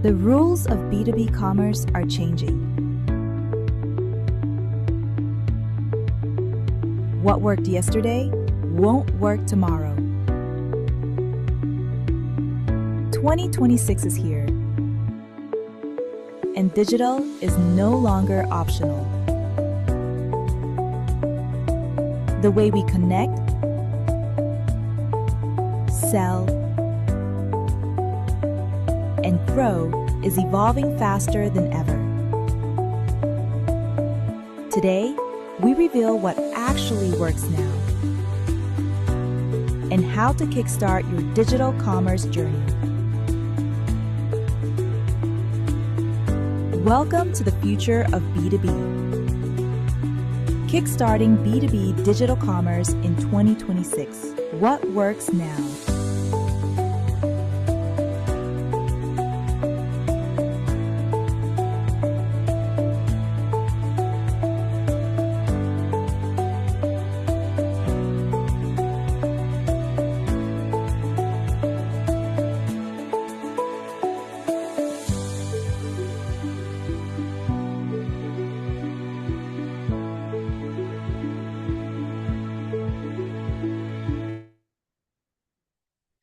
The rules of B2B commerce are changing. What worked yesterday won't work tomorrow. 2026 is here, and digital is no longer optional. The way we connect, sell, and grow is evolving faster than ever. Today, we reveal what actually works now and how to kickstart your digital commerce journey. Welcome to the future of B2B. Kickstarting B2B digital commerce in 2026. What works now?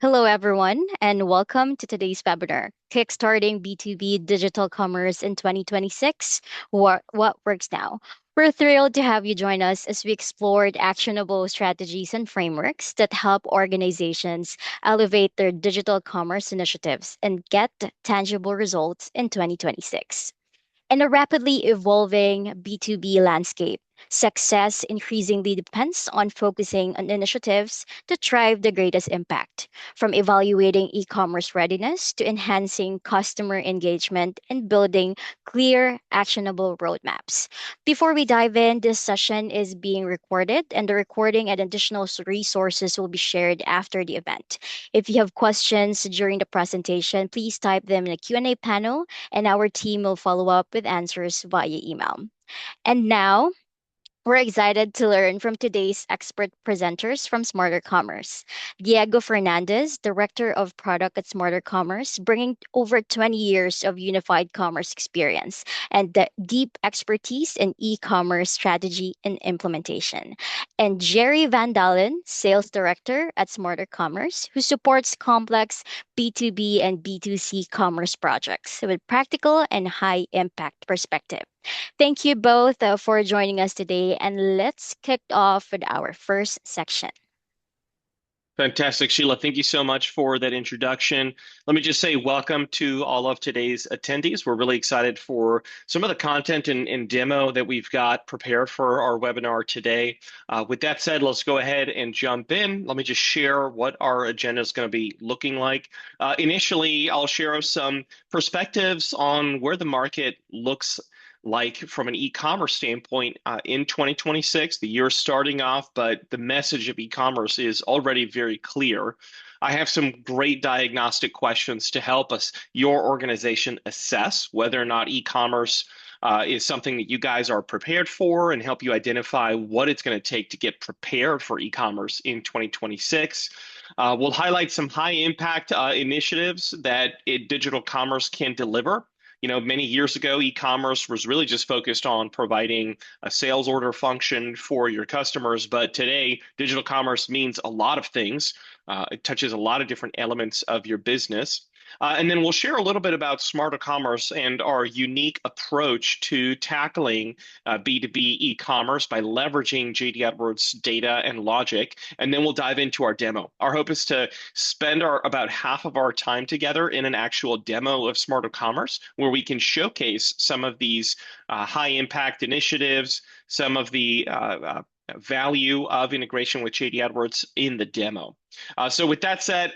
Hello, everyone, and welcome to today's webinar, Kickstarting B2B Digital Commerce in 2026, what works now. We're thrilled to have you join us as we explored actionable strategies and frameworks that help organizations elevate their digital commerce initiatives and get tangible results in 2026. In a rapidly evolving B2B landscape, success increasingly depends on focusing on initiatives that drive the greatest impact, from evaluating e commerce readiness to enhancing customer engagement and building clear, actionable roadmaps. Before we dive in, this session is being recorded, and the recording and additional resources will be shared after the event. If you have questions during the presentation, please type them in the Q&A panel and our team will follow up with answers via email. And now, we're excited to learn from today's expert presenters from Smarter Commerce. Diego Fernandez, Director of Product at Smarter Commerce, bringing over 20 years of unified commerce experience and deep expertise in e commerce strategy and implementation. And Jerry Van Dalen, Sales Director at Smarter Commerce, who supports complex B2B and B2C commerce projects with practical and high impact perspective. Thank you both for joining us today, and let's kick off with our first section. Fantastic, Sheila. Thank you so much for that introduction. Let me just say welcome to all of today's attendees. We're really excited for some of the content and demo that we've got prepared for our webinar today. With that said, let's go ahead and jump in. Let me just share what our agenda is going to be looking like. Initially, I'll share some perspectives on where the market looks like from an e-commerce standpoint in 2026. The year's starting off, but the message of e-commerce is already very clear. I have some great diagnostic questions to help your organization assess whether or not e-commerce is something that you guys are prepared for and help you identify what it's going to take to get prepared for e-commerce in 2026. We'll highlight some high impact initiatives that digital commerce can deliver. You know, many years ago, e-commerce was really just focused on providing a sales order function for your customers. But today, digital commerce means a lot of things. It touches a lot of different elements of your business. And then we'll share a little bit about Smarter Commerce and our unique approach to tackling B2B e-commerce by leveraging JD Edwards data and logic. And then we'll dive into our demo. Our hope is to spend about half of our time together in an actual demo of Smarter Commerce, where we can showcase some of these high impact initiatives, some of the value of integration with JD Edwards in the demo. So with that said,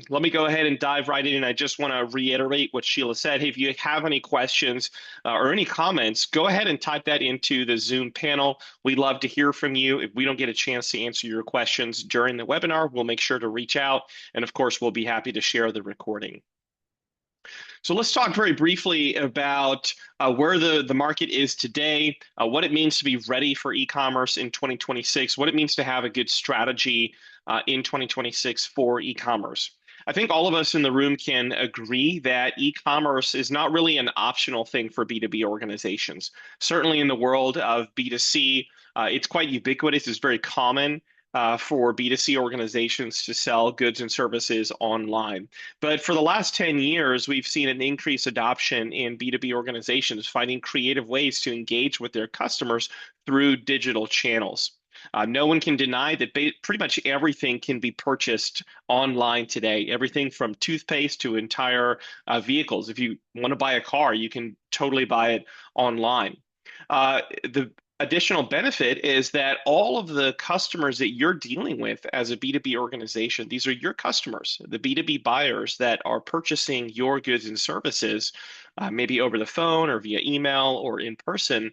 let me go ahead and dive right in. I just want to reiterate what Sheila said. Hey, if you have any questions or any comments, go ahead and type that into the Zoom panel. We'd love to hear from you. If we don't get a chance to answer your questions during the webinar, we'll make sure to reach out. And of course, we'll be happy to share the recording. So let's talk very briefly about where the market is today, what it means to be ready for e-commerce in 2026, what it means to have a good strategy in 2026 for e-commerce. I think all of us in the room can agree that e-commerce is not really an optional thing for B2B organizations. Certainly in the world of B2C, it's quite ubiquitous. It's very common for B2C organizations to sell goods and services online. But for the last 10 years, we've seen an increased adoption in B2B organizations finding creative ways to engage with their customers through digital channels. No one can deny that pretty much everything can be purchased online today. Everything from toothpaste to entire vehicles. If you want to buy a car, you can totally buy it online. The additional benefit is that all of the customers that you're dealing with as a B2B organization, these are your customers, the B2B buyers that are purchasing your goods and services, maybe over the phone or via email or in person.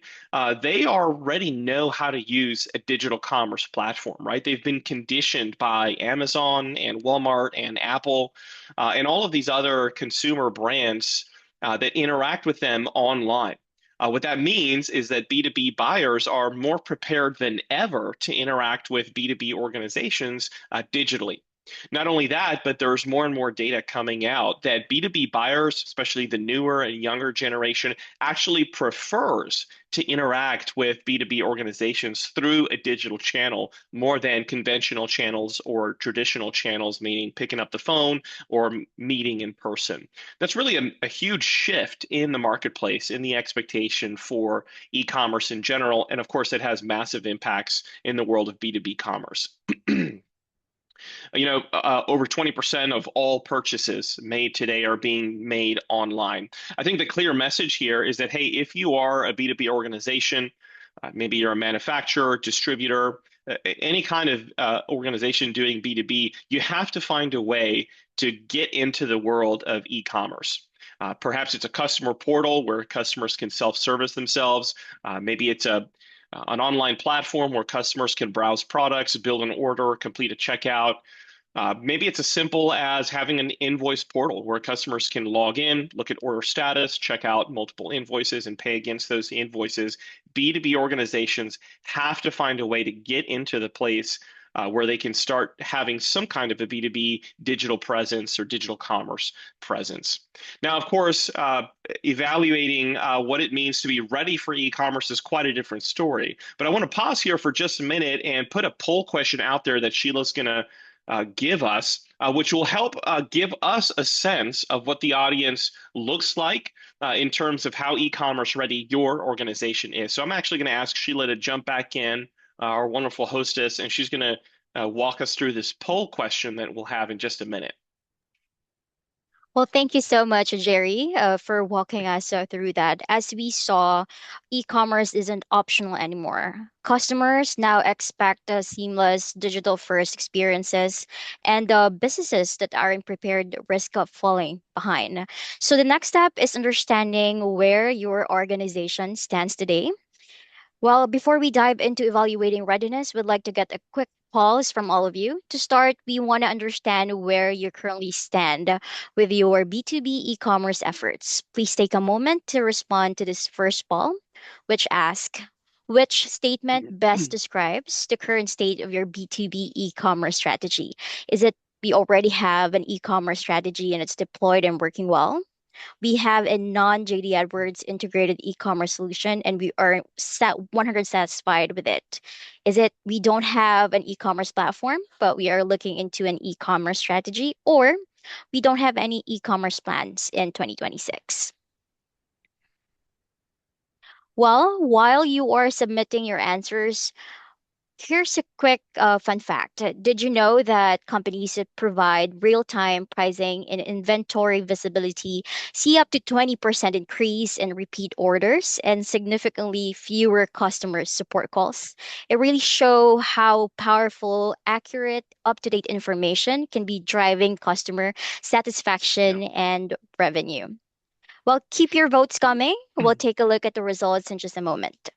They already know how to use a digital commerce platform, right? They've been conditioned by Amazon and Walmart and Apple and all of these other consumer brands that interact with them online. What that means is that B2B buyers are more prepared than ever to interact with B2B organizations digitally. Not only that, but there's more and more data coming out that B2B buyers, especially the newer and younger generation, actually prefers to interact with B2B organizations through a digital channel more than conventional channels or traditional channels, meaning picking up the phone or meeting in person. That's really a huge shift in the marketplace, in the expectation for e-commerce in general. And of course, it has massive impacts in the world of B2B commerce. Over 20% of all purchases made today are being made online. I think the clear message here is that, hey, if you are a B2B organization, maybe you're a manufacturer, distributor, any kind of organization doing B2B, you have to find a way to get into the world of e-commerce. Perhaps it's a customer portal where customers can self-service themselves. Maybe it's an online platform where customers can browse products, build an order, complete a checkout. Maybe it's as simple as having an invoice portal where customers can log in, look at order status, check out multiple invoices, and pay against those invoices. B2B organizations have to find a way to get into the place where they can start having some kind of a B2B digital presence or digital commerce presence. Now, of course, evaluating what it means to be ready for e-commerce is quite a different story. But I want to pause here for just a minute and put a poll question out there that Sheila's going to give us, which will help give us a sense of what the audience looks like in terms of how e-commerce ready your organization is. So I'm actually going to ask Sheila to jump back in, our wonderful hostess, and she's going to walk us through this poll question that we'll have in just a minute. Well, thank you so much, Jerry, for walking us through that. As we saw, e-commerce isn't optional anymore. Customers now expect seamless digital-first experiences, and businesses that aren't prepared risk of falling behind. So the next step is understanding where your organization stands today. Well, before we dive into evaluating readiness, we'd like to get a quick pause from all of you. To start, we want to understand where you currently stand with your B2B e-commerce efforts. Please take a moment to respond to this first poll, which asks, which statement best describes the current state of your B2B e-commerce strategy? Is it we already have an e-commerce strategy and it's deployed and working well? We have a non-JD AdWords integrated e-commerce solution and we are 100 satisfied with it. Is it we don't have an e-commerce platform, but we are looking into an e-commerce strategy, or we don't have any e-commerce plans in 2026? Well, while you are submitting your answers, here's a quick fun fact. Did you know that companies that provide real-time pricing and inventory visibility see up to 20% increase in repeat orders and significantly fewer customer support calls? It really shows how powerful, accurate, up-to-date information can be driving customer Yeah. satisfaction and revenue. Well, keep your votes coming. We'll take a look at the results in just a moment.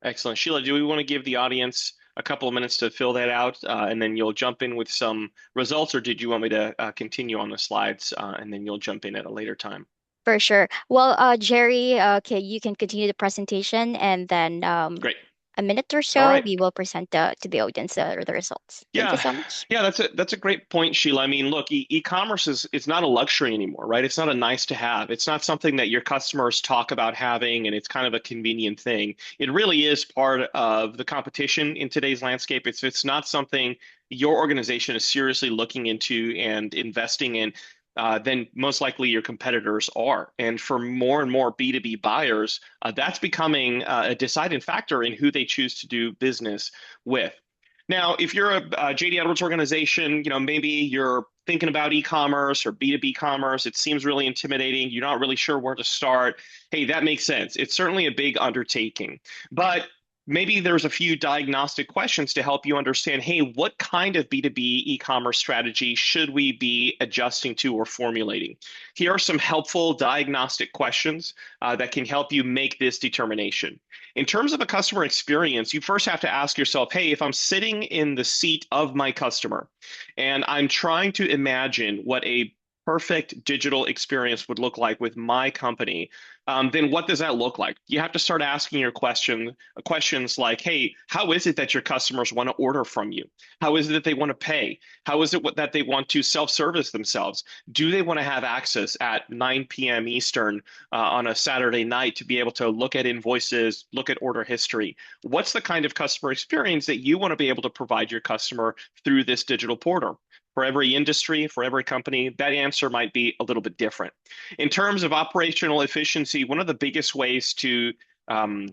Excellent. Sheila, do we want to give the audience a couple of minutes to fill that out, and then you'll jump in with some results, or did you want me to continue on the slides, and then you'll jump in at a later time? For sure. Well, Jerry, okay, you can continue the presentation, and then Great. a minute or All so, right. we will present to the audience the results. Thank you Yeah, so much. yeah, that's a great point, Sheila. I mean, look, e-commerce is it's not a luxury anymore, right? It's not a nice to have. It's not something that your customers talk about having, and it's kind of a convenient thing. It really is part of the competition in today's landscape. It's not something your organization is seriously looking into and investing in. Then most likely your competitors are. And for more and more B2B buyers, that's becoming a deciding factor in who they choose to do business with. Now, if you're a JD Edwards organization, maybe you're thinking about e-commerce or B2B commerce, it seems really intimidating. You're not really sure where to start. Hey, that makes sense. It's certainly a big undertaking, but maybe there's a few diagnostic questions to help you understand, hey, what kind of B2B e-commerce strategy should we be adjusting to or formulating? Here are some helpful diagnostic questions that can help you make this determination. In terms of a customer experience, you first have to ask yourself, hey, if I'm sitting in the seat of my customer and I'm trying to imagine what a perfect digital experience would look like with my company, then what does that look like? You have to start asking your questions like, hey, how is it that your customers want to order from you? How is it that they want to pay? How is it that they want to self-service themselves? Do they want to have access at 9 p.m. Eastern on a Saturday night to be able to look at invoices, look at order history? What's the kind of customer experience that you want to be able to provide your customer through this digital portal? For every industry, for every company, that answer might be a little bit different. In terms of operational efficiency, one of the biggest ways to um,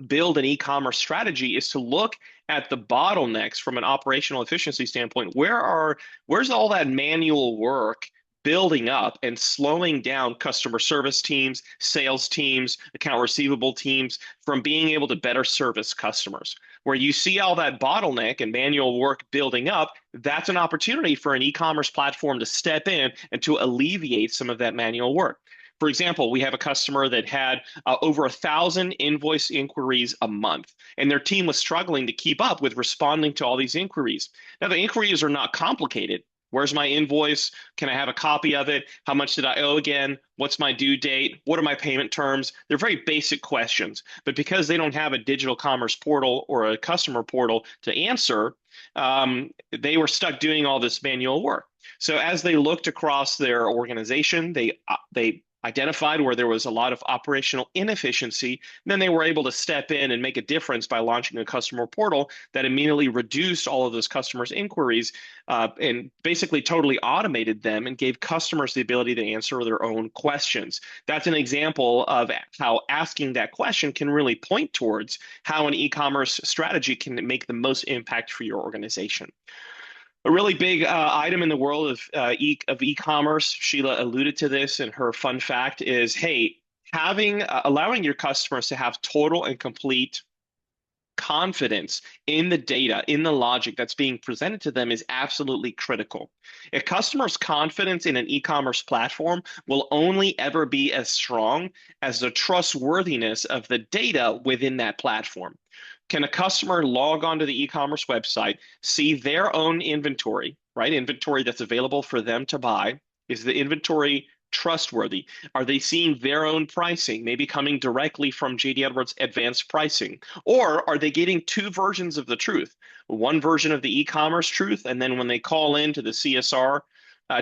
build an e-commerce strategy is to look at the bottlenecks from an operational efficiency standpoint. Where's all that manual work building up and slowing down customer service teams, sales teams, account receivable teams from being able to better service customers? Where you see all that bottleneck and manual work building up, that's an opportunity for an e-commerce platform to step in and to alleviate some of that manual work. For example, we have a customer that had over 1,000 invoice inquiries a month, and their team was struggling to keep up with responding to all these inquiries. Now, the inquiries are not complicated. Where's my invoice? Can I have a copy of it? How much did I owe again? What's my due date? What are my payment terms? They're very basic questions, but because they don't have a digital commerce portal or a customer portal to answer, they were stuck doing all this manual work. So as they looked across their organization, they identified where there was a lot of operational inefficiency. Then they were able to step in and make a difference by launching a customer portal that immediately reduced all of those customers' inquiries and basically totally automated them and gave customers the ability to answer their own questions. That's an example of how asking that question can really point towards how an e-commerce strategy can make the most impact for your organization. A really big item in the world of e-commerce, Sheila alluded to this in her fun fact, is hey, allowing your customers to have total and complete confidence in the data, in the logic that's being presented to them is absolutely critical. A customer's confidence in an e-commerce platform will only ever be as strong as the trustworthiness of the data within that platform. Can a customer log onto the e-commerce website, see their own inventory, right? Inventory that's available for them to buy. Is the inventory trustworthy? Are they seeing their own pricing, maybe coming directly from JD Edwards advanced pricing? Or are they getting two versions of the truth? One version of the e-commerce truth, and then when they call in to the CSR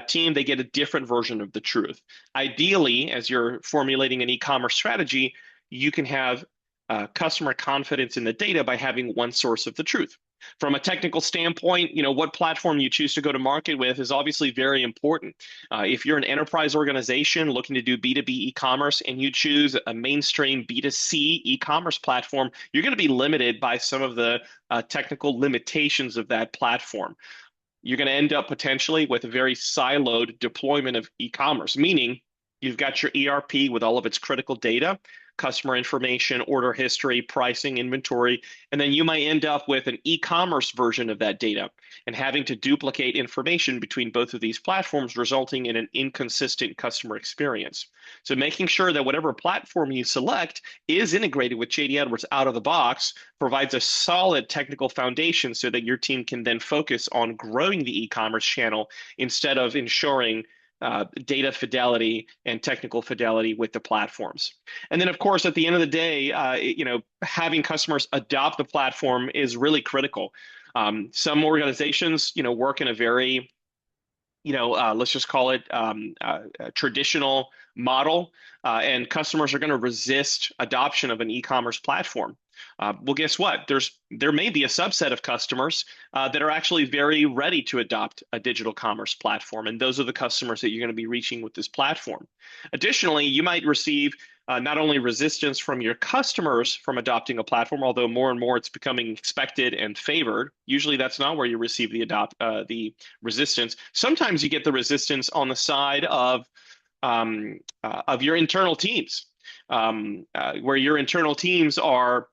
team, they get a different version of the truth. Ideally, as you're formulating an e-commerce strategy, you can have customer confidence in the data by having one source of the truth. From a technical standpoint, what platform you choose to go to market with is obviously very important. If you're an enterprise organization looking to do B2B e-commerce and you choose a mainstream B2C e-commerce platform, you're going to be limited by some of the technical limitations of that platform. You're going to end up potentially with a very siloed deployment of e-commerce, meaning you've got your ERP with all of its critical data, customer information, order history, pricing, inventory, and then you might end up with an e-commerce version of that data and having to duplicate information between both of these platforms, resulting in an inconsistent customer experience. So making sure that whatever platform you select is integrated with JD Edwards out of the box provides a solid technical foundation so that your team can then focus on growing the e-commerce channel instead of ensuring data fidelity and technical fidelity with the platforms. And then, of course, at the end of the day, having customers adopt the platform is really critical. Some organizations, work in a very let's just call it a traditional model, and customers are going to resist adoption of an e-commerce platform. Well, guess what? There may be a subset of customers that are actually very ready to adopt a digital commerce platform, and those are the customers that you're going to be reaching with this platform. Additionally, you might receive not only resistance from your customers from adopting a platform, although more and more it's becoming expected and favored. Usually, that's not where you receive the resistance. Sometimes you get the resistance on the side of your internal teams, where your internal teams are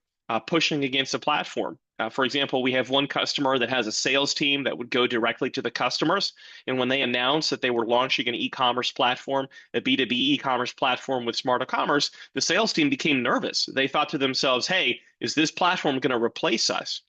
pushing against the platform. For example, we have one customer that has a sales team that would go directly to the customers. And when they announced that they were launching an e-commerce platform, a B2B e-commerce platform with Smarter Commerce, the sales team became nervous. They thought to themselves, hey, is this platform going to replace us?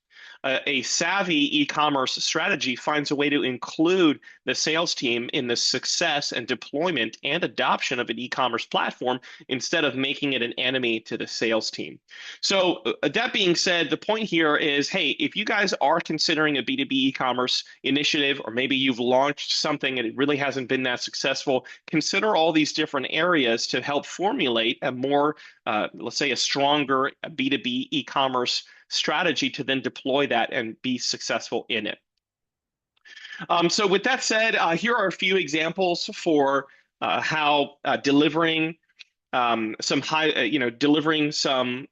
A savvy e-commerce strategy finds a way to include the sales team in the success and deployment and adoption of an e-commerce platform instead of making it an enemy to the sales team. So that being said, the point here is, hey, if you guys are considering a B2B e-commerce initiative, or maybe you've launched something and it really hasn't been that successful, consider all these different areas to help formulate a more, let's say, a stronger B2B e-commerce strategy to then deploy that and be successful in it. So with that said, here are a few examples for how delivering delivering some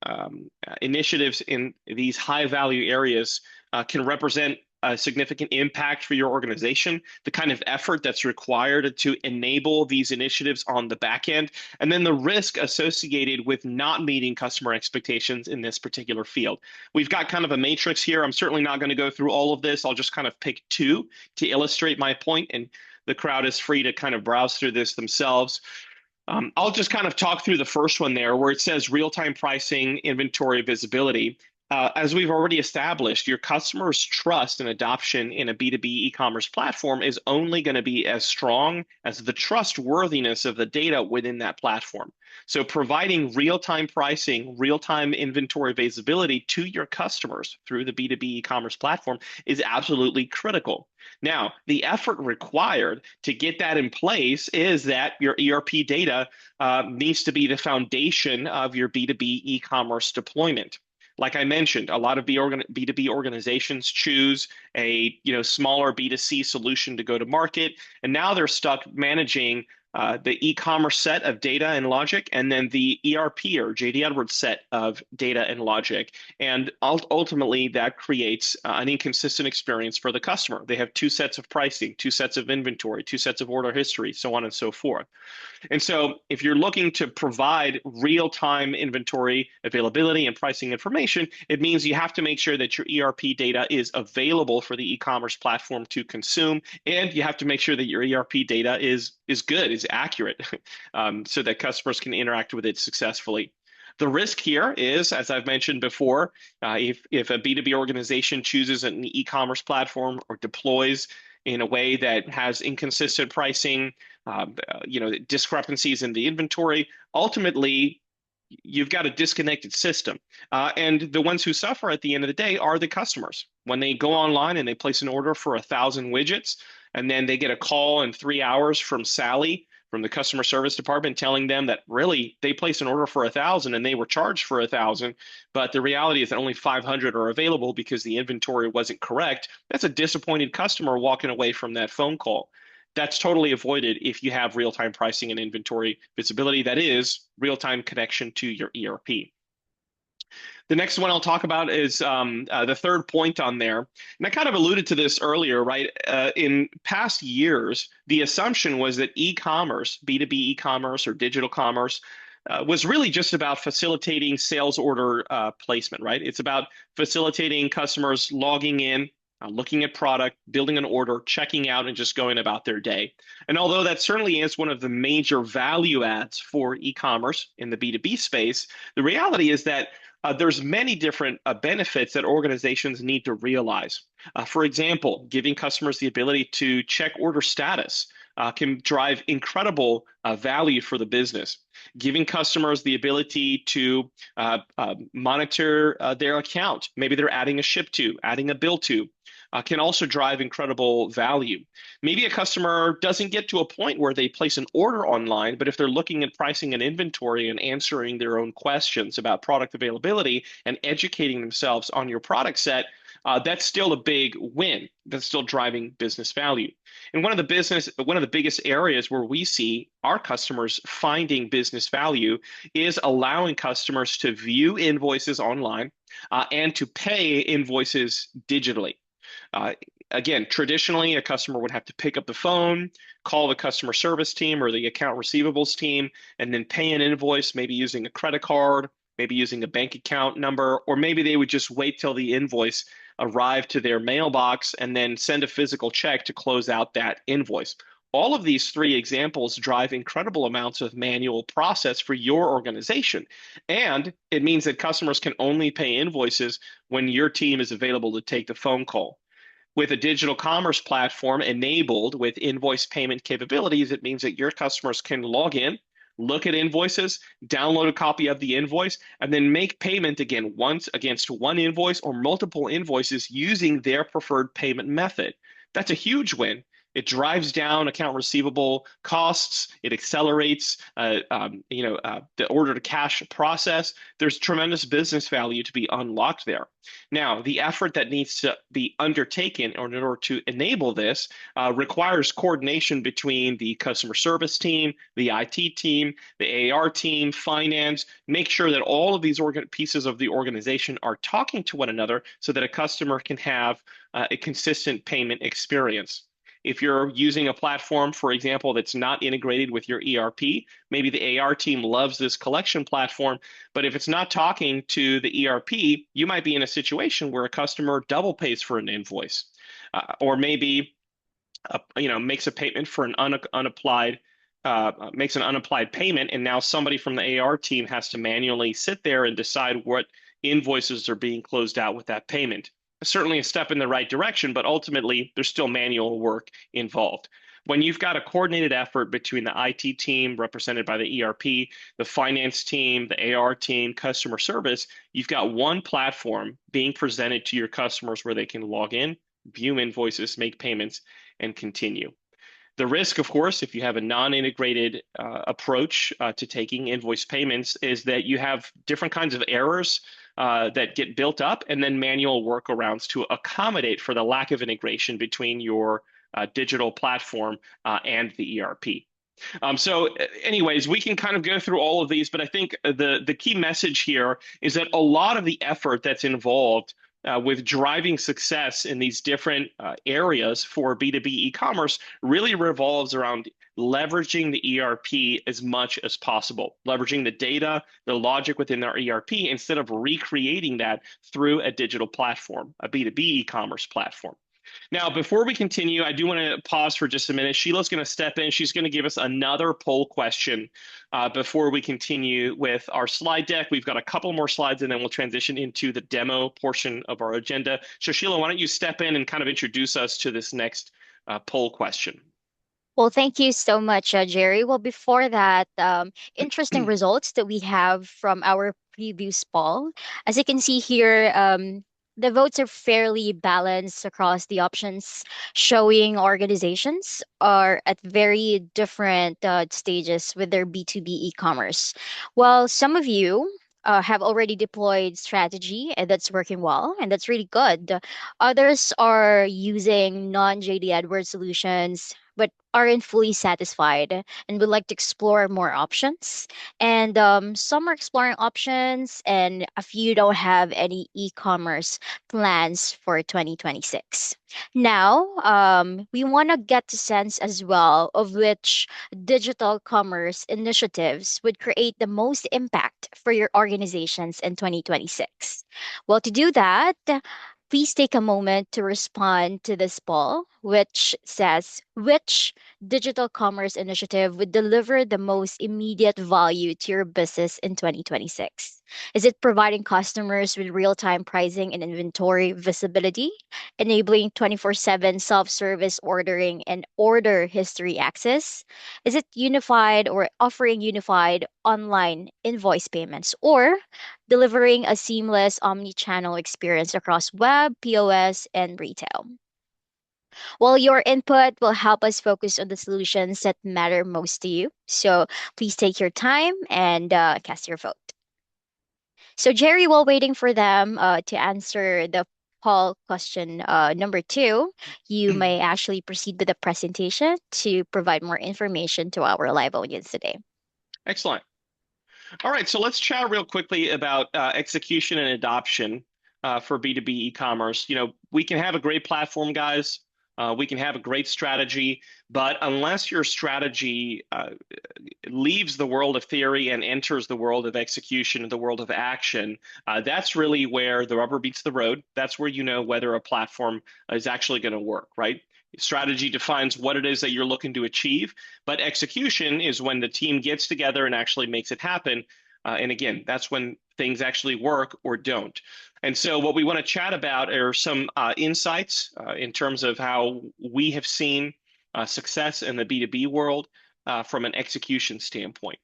initiatives in these high value areas can represent a significant impact for your organization, the kind of effort that's required to enable these initiatives on the back end, and then the risk associated with not meeting customer expectations in this particular field. We've got kind of a matrix here. I'm certainly not going to go through all of this. I'll just kind of pick two to illustrate my point, and the crowd is free to kind of browse through this themselves. I'll just kind of talk through the first one there where it says real-time pricing, inventory visibility. As we've already established, your customers' trust and adoption in a B2B e-commerce platform is only going to be as strong as the trustworthiness of the data within that platform. So providing real-time pricing, real-time inventory visibility to your customers through the B2B e-commerce platform is absolutely critical. Now, the effort required to get that in place is that your ERP data needs to be the foundation of your B2B e-commerce deployment. Like I mentioned, a lot of B2B organizations choose a smaller B2C solution to go to market, and now they're stuck managing the e-commerce set of data and logic, and then the ERP or JD Edwards set of data and logic. And ultimately, that creates an inconsistent experience for the customer. They have two sets of pricing, two sets of inventory, two sets of order history, so on and so forth. And so if you're looking to provide real-time inventory availability and pricing information, it means you have to make sure that your ERP data is available for the e-commerce platform to consume, and you have to make sure that your ERP data is good, is accurate, so that customers can interact with it successfully. The risk here is, as I've mentioned before, if a B2B organization chooses an e-commerce platform or deploys in a way that has inconsistent pricing, discrepancies in the inventory, ultimately, you've got a disconnected system. And the ones who suffer at the end of the day are the customers. When they go online and they place an order for 1,000 widgets, and then they get a call in 3 hours from Sally from the customer service department telling them that really they placed an order for 1,000 and they were charged for 1,000, but the reality is that only 500 are available because the inventory wasn't correct. That's a disappointed customer walking away from that phone call. That's totally avoided if you have real-time pricing and inventory visibility. That is real-time connection to your ERP. The next one I'll talk about is the third point on there. And I kind of alluded to this earlier, right? In past years, the assumption was that e-commerce, B2B e-commerce or digital commerce, was really just about facilitating sales order placement, right? It's about facilitating customers logging in, looking at product, building an order, checking out, and just going about their day. And although that certainly is one of the major value adds for e-commerce in the B2B space, the reality is that there's many different benefits that organizations need to realize. For example, giving customers the ability to check order status, can drive incredible value for the business. Giving customers the ability to monitor their account. Maybe they're adding a ship to, adding a bill to, can also drive incredible value. Maybe a customer doesn't get to a point where they place an order online, but if they're looking at pricing and inventory and answering their own questions about product availability and educating themselves on your product set, that's still a big win. That's still driving business value. And one of the biggest areas where we see our customers finding business value is allowing customers to view invoices online and to pay invoices digitally. Uh, Again, traditionally, a customer would have to pick up the phone, call the customer service team or the account receivables team, and then pay an invoice, maybe using a credit card, maybe using a bank account number, or maybe they would just wait till the invoice arrived to their mailbox and then send a physical check to close out that invoice. All of these three examples drive incredible amounts of manual process for your organization. And it means that customers can only pay invoices when your team is available to take the phone call. With a digital commerce platform enabled with invoice payment capabilities, it means that your customers can log in, look at invoices, download a copy of the invoice, and then make payment again once against one invoice or multiple invoices using their preferred payment method. That's a huge win. It drives down account receivable costs. It accelerates, the order to cash process. There's tremendous business value to be unlocked there. Now, the effort that needs to be undertaken in order to enable this requires coordination between the customer service team, the IT team, the AR team, finance. Make sure that all of these pieces of the organization are talking to one another so that a customer can have a consistent payment experience. If you're using a platform, for example, that's not integrated with your ERP, maybe the AR team loves this collection platform, but if it's not talking to the ERP, you might be in a situation where a customer double pays for an invoice, or maybe makes a payment for an unapplied makes an unapplied payment, and now somebody from the AR team has to manually sit there and decide what invoices are being closed out with that payment. Certainly a step in the right direction, but ultimately there's still manual work involved. When you've got a coordinated effort between the IT team represented by the ERP, the finance team, the AR team, customer service, you've got one platform being presented to your customers where they can log in, view invoices, make payments, and continue. The risk, of course, if you have a non-integrated approach to taking invoice payments, is that you have different kinds of errors that get built up and then manual workarounds to accommodate for the lack of integration between your digital platform and the ERP. Anyways, we can kind of go through all of these, but I think the key message here is that a lot of the effort that's involved with driving success in these different areas for B2B e-commerce really revolves around leveraging the ERP as much as possible, leveraging the data, the logic within our ERP instead of recreating that through a digital platform, a B2B e-commerce platform. Now, before we continue, I do want to pause for just a minute. Sheila's going to step in. She's going to give us another poll question before we continue with our slide deck. We've got a couple more slides, and then we'll transition into the demo portion of our agenda. So, Sheila, why don't you step in and kind of introduce us to this next poll question? Well, thank you so much, Jerry. Well, before that, interesting results that we have from our previous poll. As you can see here, the votes are fairly balanced across the options, showing organizations are at very different stages with their B2B e-commerce. While some of you have already deployed strategy and that's working well, and that's really good. Others are using non-JD AdWords solutions, but aren't fully satisfied and would like to explore more options. And some are exploring options, and a few don't have any e-commerce plans for 2026. Now, we want to get the sense as well of which digital commerce initiatives would create the most impact for your organizations in 2026. Well, to do that, please take a moment to respond to this poll, which says which digital commerce initiative would deliver the most immediate value to your business in 2026? Is it providing customers with real time pricing and inventory visibility, enabling 24/7 self service ordering and order history access? Is it unified or offering unified online invoice payments, or delivering a seamless omni channel experience across web, POS, and retail? Well, your input will help us focus on the solutions that matter most to you. So please take your time and cast your vote. So, Jerry, while waiting for them to answer the poll question number two, you may actually proceed with the presentation to provide more information to our live audience today. Excellent. All right, so let's chat real quickly about execution and adoption for B2B e-commerce. We can have a great platform, guys. We can have a great strategy, but unless your strategy leaves the world of theory and enters the world of execution and the world of action, that's really where the rubber meets the road. That's where you know whether a platform is actually going to work, right? Strategy defines what it is that you're looking to achieve, but execution is when the team gets together and actually makes it happen. And again, that's when things actually work or don't. And so what we want to chat about are some insights in terms of how we have seen success in the B2B world from an execution standpoint.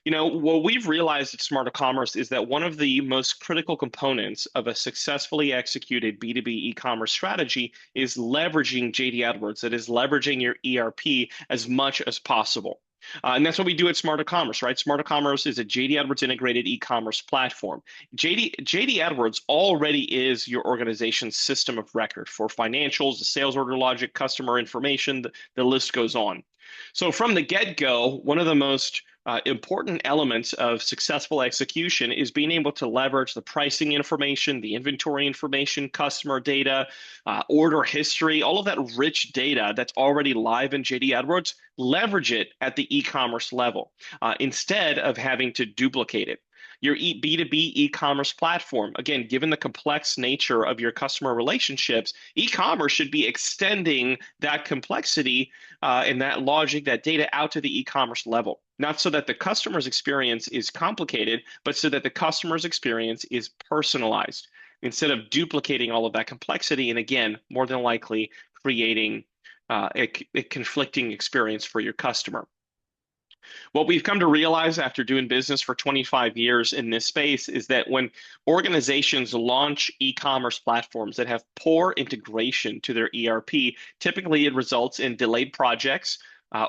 What we've realized at Smarter Commerce is that one of the most critical components of a successfully executed B2B e-commerce strategy is leveraging JD Edwards. That is leveraging your ERP as much as possible. And that's what we do at Smarter Commerce, right? Smarter Commerce is a JD Edwards integrated e-commerce platform. JD Edwards already is your organization's system of record for financials, the sales order logic, customer information, the list goes on. So from the get-go, one of the most important elements of successful execution is being able to leverage the pricing information, the inventory information, customer data, order history, all of that rich data that's already live in JD Edwards, leverage it at the e-commerce level instead of having to duplicate it. Your B2B e-commerce platform, again, given the complex nature of your customer relationships, e-commerce should be extending that complexity and that logic, that data out to the e-commerce level. Not so that the customer's experience is complicated, but so that the customer's experience is personalized instead of duplicating all of that complexity. And again, more than likely creating a conflicting experience for your customer. What we've come to realize after doing business for 25 years in this space is that when organizations launch e-commerce platforms that have poor integration to their ERP, typically it results in delayed projects,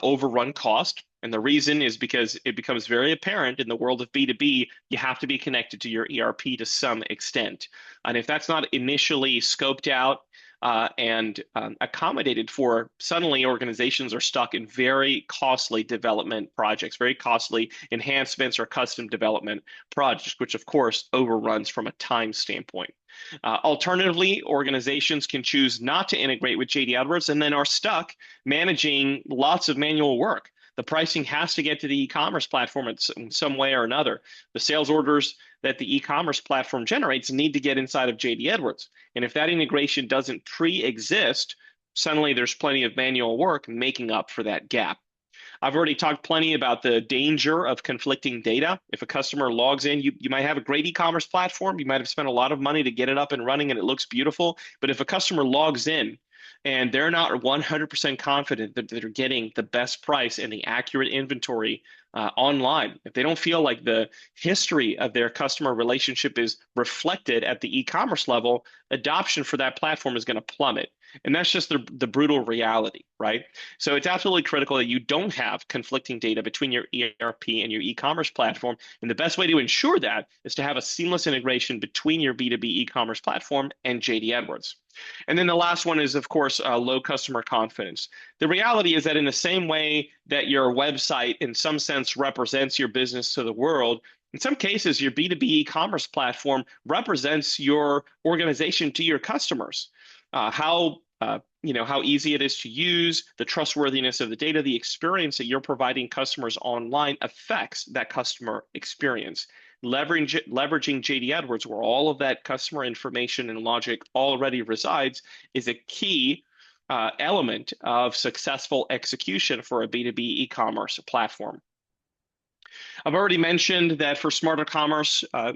overrun cost. And the reason is because it becomes very apparent in the world of B2B, you have to be connected to your ERP to some extent. And if that's not initially scoped out and accommodated for, suddenly organizations are stuck in very costly development projects, very costly enhancements or custom development projects, which of course overruns from a time standpoint. Alternatively, organizations can choose not to integrate with JD Edwards and then are stuck managing lots of manual work. The pricing has to get to the e-commerce platform in some way or another. The sales orders that the e-commerce platform generates need to get inside of JD Edwards. And if that integration doesn't pre-exist, suddenly there's plenty of manual work making up for that gap. I've already talked plenty about the danger of conflicting data. If a customer logs in, you might have a great e-commerce platform. You might have spent a lot of money to get it up and running and it looks beautiful. But if a customer logs in and they're not 100% confident that they're getting the best price and the accurate inventory online, if they don't feel like the history of their customer relationship is reflected at the e-commerce level, adoption for that platform is going to plummet. And that's just the brutal reality, right? So it's absolutely critical that you don't have conflicting data between your ERP and your e-commerce platform. And the best way to ensure that is to have a seamless integration between your B2B e-commerce platform and JD Edwards. And then the last one is, of course, low customer confidence. The reality is that in the same way that your website, in some sense, represents your business to the world, in some cases, your B2B e-commerce platform represents your organization to your customers. How easy it is to use, the trustworthiness of the data, the experience that you're providing customers online affects that customer experience. Leveraging JD Edwards, where all of that customer information and logic already resides, is a key element of successful execution for a B2B e-commerce platform. I've already mentioned that for Smarter Commerce, uh,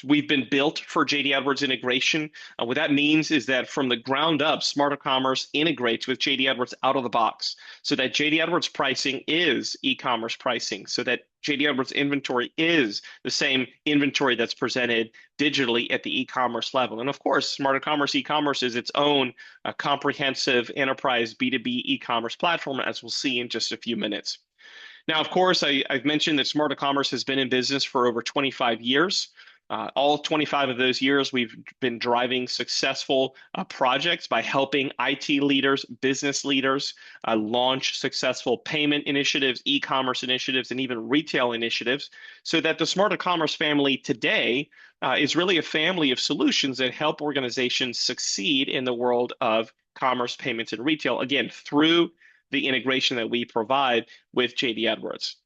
we've been built for JD Edwards integration. What that means is that from the ground up, Smarter Commerce integrates with JD Edwards out of the box, so that JD Edwards pricing is e-commerce pricing, so that JD Edwards inventory is the same inventory that's presented digitally at the e-commerce level. And of course, Smarter Commerce e-commerce is its own comprehensive enterprise B2B e-commerce platform, as we'll see in just a few minutes. Now, of course, I've mentioned that Smarter Commerce has been in business for over 25 years. All 25 of those years, we've been driving successful projects by helping IT leaders, business leaders launch successful payment initiatives, e-commerce initiatives, and even retail initiatives, so that the Smarter Commerce family today is really a family of solutions that help organizations succeed in the world of commerce, payments, and retail, again, through the integration that we provide with JD Edwards.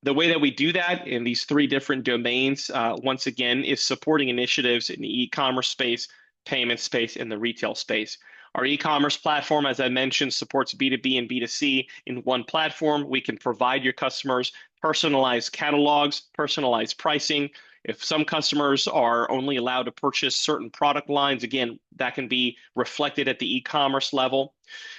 The way that we do that in these three different domains, once again, is supporting initiatives in the e-commerce space, payment space, and the retail space. Our e-commerce platform, as I mentioned, supports B2B and B2C in one platform. We can provide your customers personalized catalogs, personalized pricing. If some customers are only allowed to purchase certain product lines, again, that can be reflected at the e-commerce level.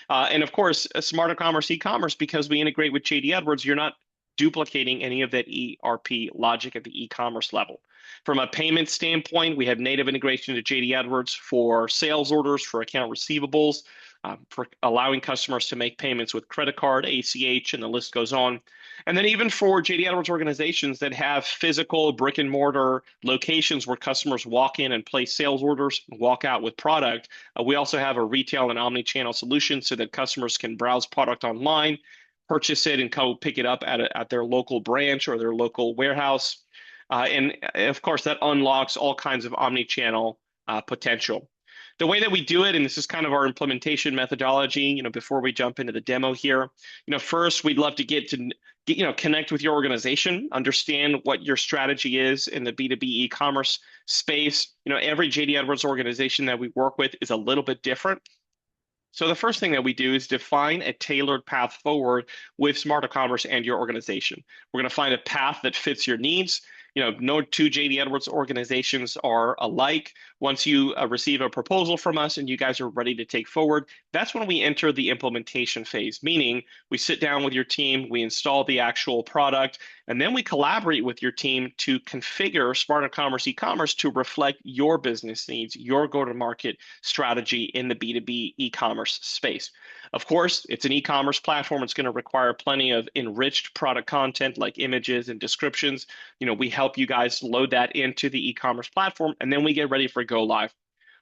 And of course, Smarter Commerce e-commerce, because we integrate with JD Edwards, you're not duplicating any of that ERP logic at the e-commerce level. From a payment standpoint, we have native integration to JD Edwards for sales orders, for account receivables, for allowing customers to make payments with credit card, ACH, and the list goes on. And then even for JD Edwards organizations that have physical brick and mortar locations where customers walk in and place sales orders, walk out with product, we also have a retail and omni-channel solution so that customers can browse product online, purchase it, and go pick it up at their local branch or their local warehouse. And of course, that unlocks all kinds of omni-channel potential. The way that we do it, and this is kind of our implementation methodology, before we jump into the demo here, first we'd love to get connect with your organization, understand what your strategy is in the B2B e-commerce space. Every JD Edwards organization that we work with is a little bit different. So the first thing that we do is define a tailored path forward with Smarter Commerce and your organization. We're going to find a path that fits your needs. No two JD Edwards organizations are alike. Once you receive a proposal from us and you guys are ready to take forward, that's when we enter the implementation phase, meaning we sit down with your team, we install the actual product, and then we collaborate with your team to configure Smarter Commerce e-commerce to reflect your business needs, your go-to-market strategy in the B2B e-commerce space. Of course, it's an e-commerce platform. It's going to require plenty of enriched product content like images and descriptions. We help you guys load that into the e-commerce platform, and then we get ready for go live.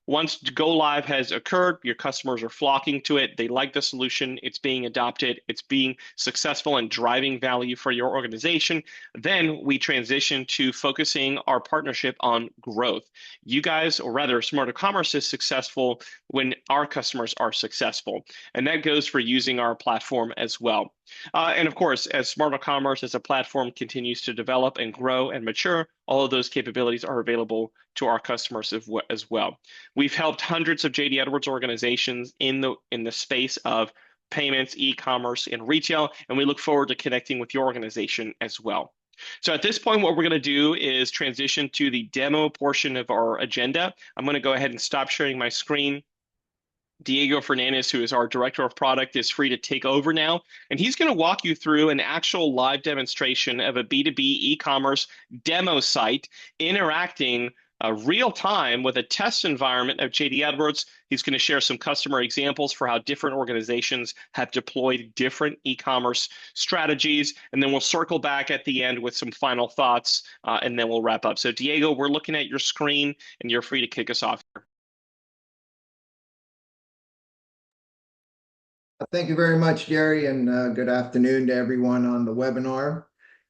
Once go live has occurred, your customers are flocking to it. They like the solution. It's being adopted. It's being successful and driving value for your organization. Then we transition to focusing our partnership on growth. You guys, or rather Smarter Commerce, is successful when our customers are successful. And that goes for using our platform as well. And of course, as Smarter Commerce as a platform continues to develop and grow and mature, all of those capabilities are available to our customers as well. We've helped hundreds of JD Edwards organizations in the space of payments, e-commerce, and retail, and we look forward to connecting with your organization as well. So at this point, what we're going to do is transition to the demo portion of our agenda. I'm going to go ahead and stop sharing my screen. Diego Fernandez, who is our director of product, is free to take over now, and he's going to walk you through an actual live demonstration of a B2B e-commerce demo site interacting real time with a test environment of JD Edwards. He's going to share some customer examples for how different organizations have deployed different e-commerce strategies, and then we'll circle back at the end with some final thoughts, and then we'll wrap up. So Diego, we're looking at your screen, and you're free to kick us off here. Thank you very much, Jerry, and good afternoon to everyone on the webinar.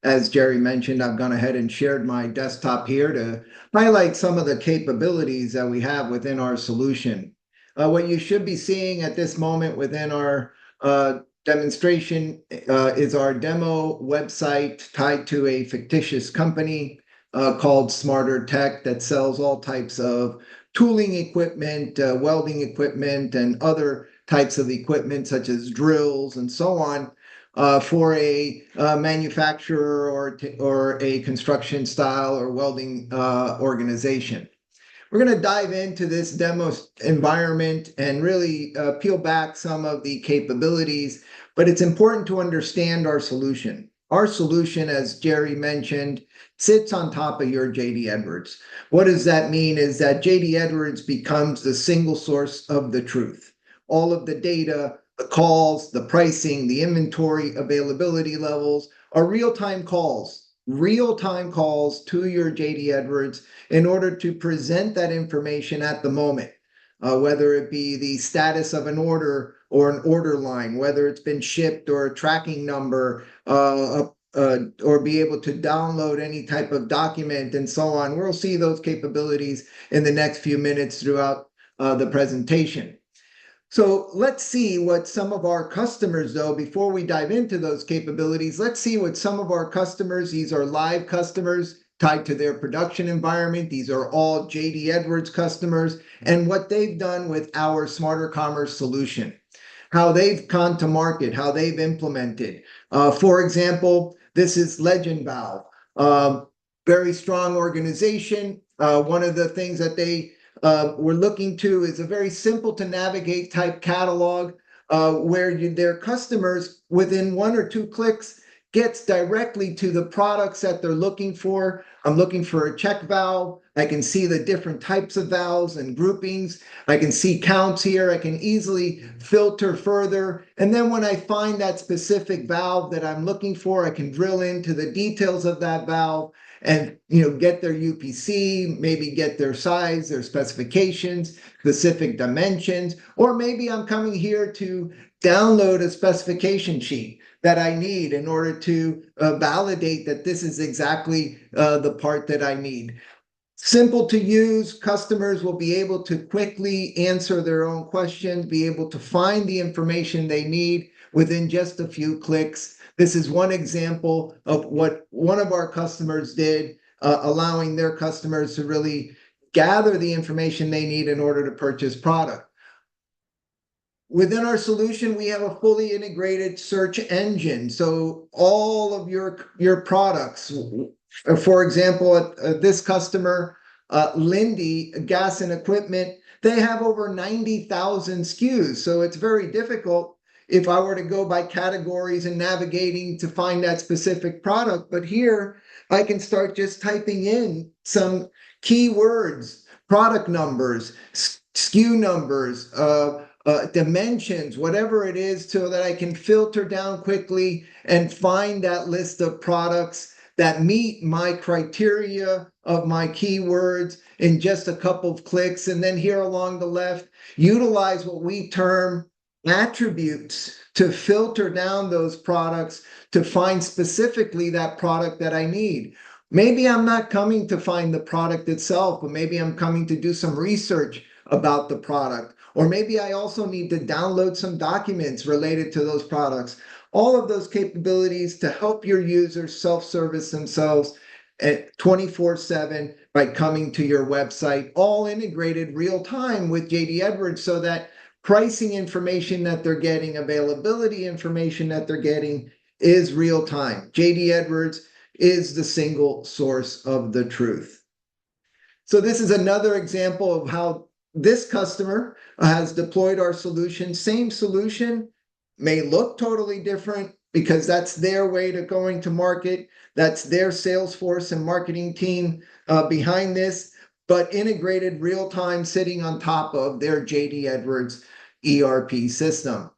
As Jerry mentioned, I've gone ahead and shared my desktop here to highlight some of the capabilities that we have within our solution. What you should be seeing at this moment within our demonstration is our demo website tied to a fictitious company. called Smarter Tech that sells all types of tooling equipment, welding equipment, and other types of equipment such as drills and so on for a manufacturer or a construction style or welding organization. We're going to dive into this demo environment and really peel back some of the capabilities, but it's important to understand our solution. Our solution, as Jerry mentioned, sits on top of your JD Edwards. What does that mean is that JD Edwards becomes the single source of the truth. All of the data, the calls, the pricing, the inventory availability levels are real-time calls to your JD Edwards in order to present that information at the moment, whether it be the status of an order or an order line, whether it's been shipped or a tracking number, or be able to download any type of document and so on. We'll see those capabilities in the next few minutes throughout the presentation. So let's see what some of our customers, though, before we dive into those capabilities, let's see what some of our customers, these are live customers tied to their production environment. These are all JD Edwards customers and what they've done with our Smarter Commerce solution, how they've gone to market, how they've implemented. For example, this is Legend Valve, very strong organization. One of the things that they we're looking to is a very simple to navigate type catalog where their customers within 1 or 2 clicks gets directly to the products that they're looking for. I'm looking for a check valve. I can see the different types of valves and groupings. I can see counts here. I can easily filter further. And then when I find that specific valve that I'm looking for, I can drill into the details of that valve and get their UPC, maybe get their size, their specifications, specific dimensions, or maybe I'm coming here to download a specification sheet that I need in order to validate that this is exactly the part that I need. Simple to use, customers will be able to quickly answer their own questions, be able to find the information they need within just a few clicks. This is one example of what one of our customers did, allowing their customers to really gather the information they need in order to purchase product. Within our solution, we have a fully integrated search engine. So all of your products, for example, this customer, Lindy Gas and Equipment, they have over 90,000 SKUs. So it's very difficult if I were to go by categories and navigating to find that specific product. But here I can start just typing in some keywords, product numbers, SKU numbers, dimensions, whatever it is, so that I can filter down quickly and find that list of products that meet my criteria of my keywords in just a couple of clicks. And then here along the left, utilize what we term attributes to filter down those products to find specifically that product that I need. Maybe I'm not coming to find the product itself, but maybe I'm coming to do some research about the product. Or maybe I also need to download some documents related to those products. All of those capabilities to help your users self-service themselves at 24/7 by coming to your website, all integrated real time with JD Edwards, so that pricing information that they're getting, availability information that they're getting is real time. JD Edwards is the single source of the truth. So this is another example of how this customer has deployed our solution. Same solution, may look totally different because that's their way to going to market. That's their sales force and marketing team behind this, but integrated real time sitting on top of their JD Edwards ERP system.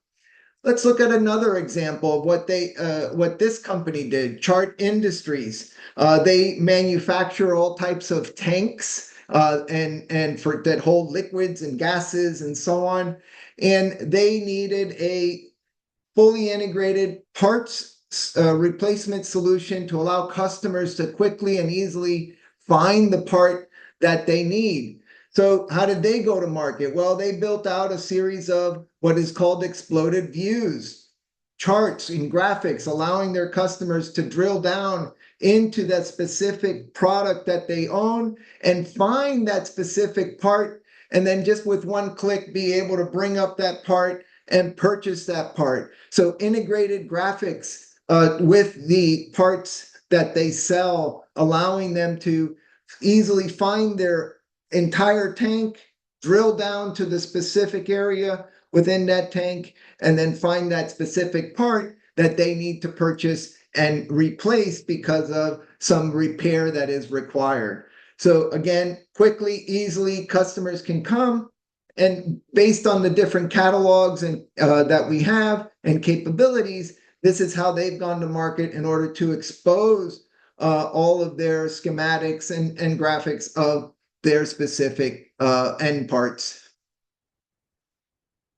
Let's look at another example of what this company did. Chart Industries. They manufacture all types of tanks that hold liquids and gases and so on. And they needed a fully integrated parts replacement solution to allow customers to quickly and easily find the part that they need. So how did they go to market? Well, they built out a series of what is called exploded views, charts and graphics, allowing their customers to drill down into that specific product that they own and find that specific part, and then just with one click be able to bring up that part and purchase that part. So integrated graphics with the parts that they sell, allowing them to easily find their entire tank, drill down to the specific area within that tank, and then find that specific part that they need to purchase and replace because of some repair that is required. So again, quickly, easily, customers can come, and based on the different catalogs and that we have and capabilities, this is how they've gone to market in order to expose all of their schematics and graphics of their specific end parts.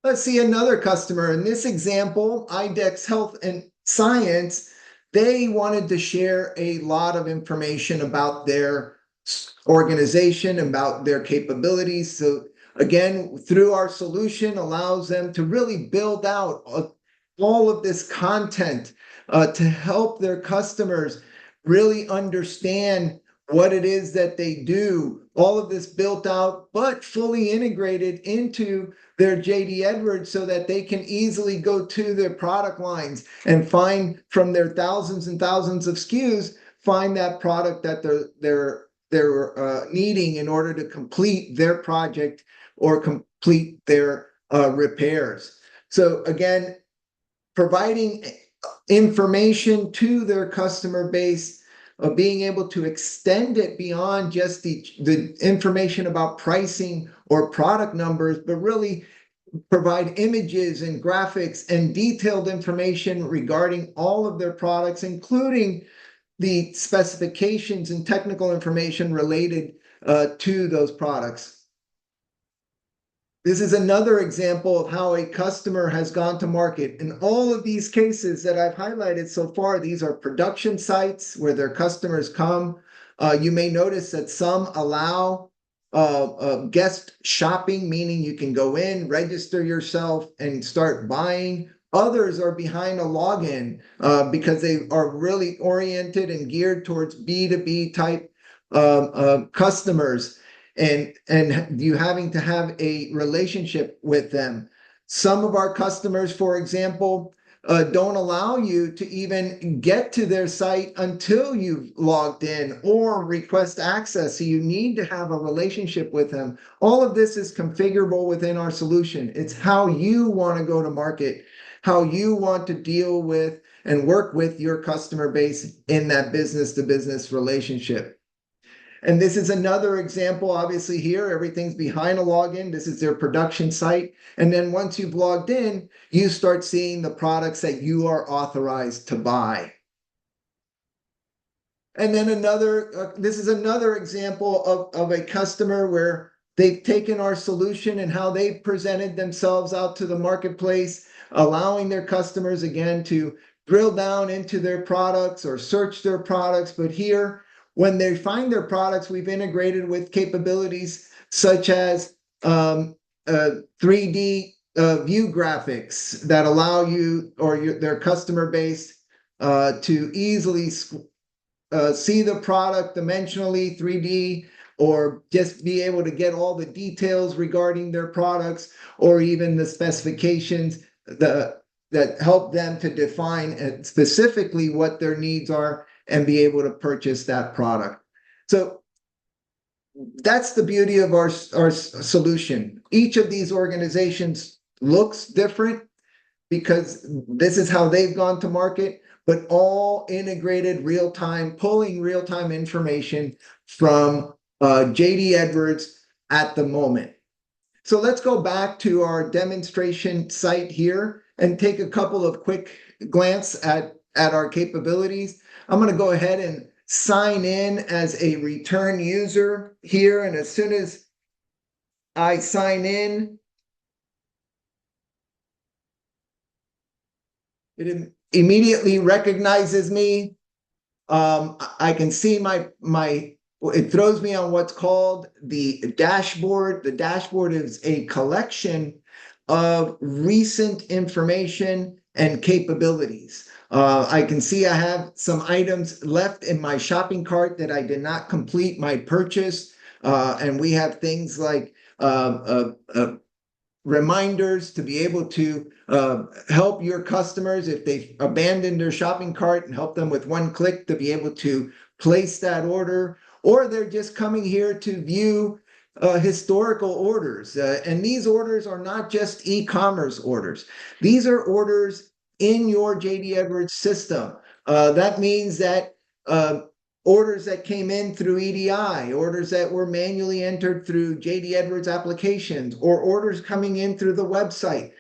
Let's see another customer. In this example, IDEX Health and Science, they wanted to share a lot of information about their organization, about their capabilities. So again, through our solution, allows them to really build out all of this content to help their customers really understand what it is that they do. All of this built out, but fully integrated into their JD Edwards so that they can easily go to their product lines and find from their thousands and thousands of SKUs, find that product that they're needing in order to complete their project or complete their repairs. So again, providing information to their customer base, of being able to extend it beyond just the information about pricing or product numbers, but really provide images and graphics and detailed information regarding all of their products, including the specifications and technical information related to those products. This is another example of how a customer has gone to market. In all of these cases that I've highlighted so far, these are production sites where their customers come. You may notice that some allow guest shopping, meaning you can go in, register yourself, and start buying. Others are behind a login because they are really oriented and geared towards B2B type customers. And you having to have a relationship with them. Some of our customers, for example, don't allow you to even get to their site until you've logged in or request access. So you need to have a relationship with them. All of this is configurable within our solution. It's how you want to go to market, how you want to deal with and work with your customer base in that business-to-business relationship. And this is another example, obviously here, everything's behind a login. This is their production site. And then once you've logged in, you start seeing the products that you are authorized to buy. And then this is another example of a customer where they've taken our solution and how they've presented themselves out to the marketplace, allowing their customers, again, to drill down into their products or search their products. But here, when they find their products, we've integrated with capabilities such as 3D view graphics that allow you or their customer base to easily see the product dimensionally, 3D, or just be able to get all the details regarding their products or even the specifications that help them to define specifically what their needs are and be able to purchase that product. So that's the beauty of our solution. Each of these organizations looks different because this is how they've gone to market, but all integrated real-time, pulling real-time information from JD Edwards at the moment. So let's go back to our demonstration site here and take a couple of quick glance at our capabilities. I'm going to go ahead and sign in as a return user here. And as soon as I sign in, it immediately recognizes me. I can see it throws me on what's called the dashboard. The dashboard is a collection of recent information and capabilities. I can see I have some items left in my shopping cart that I did not complete my purchase. And we have things like reminders to be able to help your customers if they've abandoned their shopping cart, and help them with one click to be able to place that order, or they're just coming here to view historical orders. And these orders are not just e-commerce orders. These are orders in your JD Edwards system. That means that orders that came in through EDI, orders that were manually entered through JD Edwards applications, or orders coming in through the website,